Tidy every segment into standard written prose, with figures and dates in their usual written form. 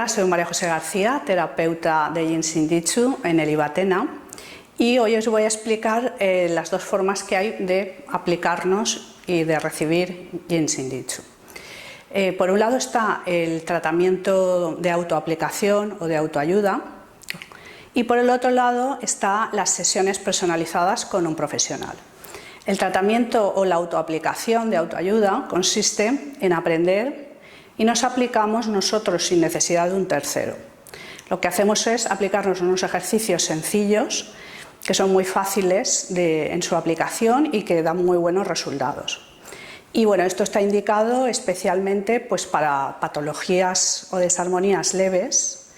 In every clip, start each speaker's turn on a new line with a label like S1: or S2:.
S1: Hola, soy María José García, terapeuta de Yin Shin Jyutsu en el Ibatena, y hoy os voy a explicar las dos formas que hay de aplicarnos y de recibir Yin Shin Jyutsu. Por un lado está el tratamiento de autoaplicación o de autoayuda, y por el otro lado están las sesiones personalizadas con un profesional. El tratamiento o la autoaplicación de autoayuda consiste en aprender y nos aplicamos nosotros sin necesidad de un tercero. Lo que hacemos es aplicarnos unos ejercicios sencillos que son muy fáciles en su aplicación y que dan muy buenos resultados. Y bueno, esto está indicado especialmente pues, para patologías o desarmonías leves,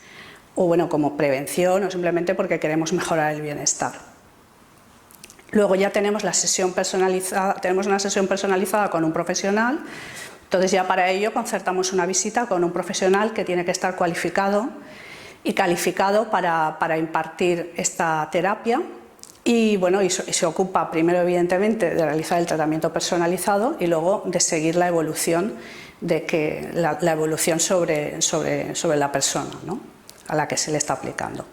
S1: o bueno, como prevención o simplemente porque queremos mejorar el bienestar. Luego ya tenemos la sesión personalizada, tenemos una sesión personalizada con un profesional. Entonces ya para ello concertamos una visita con un profesional que tiene que estar cualificado y calificado para impartir esta terapia y bueno, y se ocupa primero evidentemente de realizar el tratamiento personalizado y luego de seguir la evolución la evolución sobre la persona, ¿no?, a la que se le está aplicando.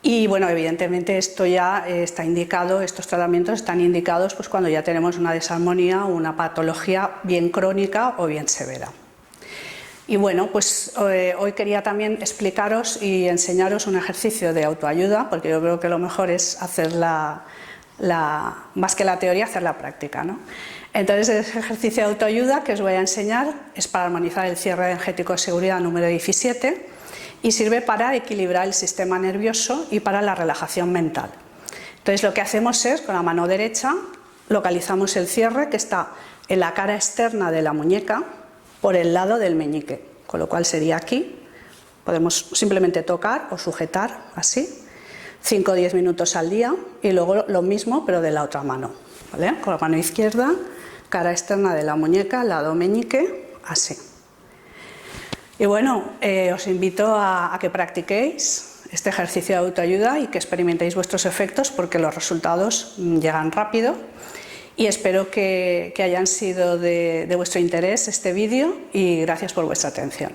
S1: Y bueno, evidentemente esto ya está indicado, estos tratamientos están indicados pues, cuando ya tenemos una desarmonía o una patología bien crónica o bien severa. Y bueno, pues hoy quería también explicaros y enseñaros un ejercicio de autoayuda, porque yo creo que lo mejor es hacer más que la teoría, hacer la práctica, ¿no? Entonces, ese ejercicio de autoayuda que os voy a enseñar es para armonizar el cierre energético de seguridad número 17 y sirve para equilibrar el sistema nervioso y para la relajación mental. Entonces, lo que hacemos es, con la mano derecha, localizamos el cierre que está en la cara externa de la muñeca, por el lado del meñique, con lo cual sería aquí. Podemos simplemente tocar o sujetar así, 5 o 10 minutos al día, y luego lo mismo pero de la otra mano, ¿vale? Con la mano izquierda, cara externa de la muñeca, lado meñique, así. Y bueno, os invito a que practiquéis este ejercicio de autoayuda y que experimentéis vuestros efectos, porque los resultados llegan rápido. Y espero que hayan sido de vuestro interés este vídeo y gracias por vuestra atención.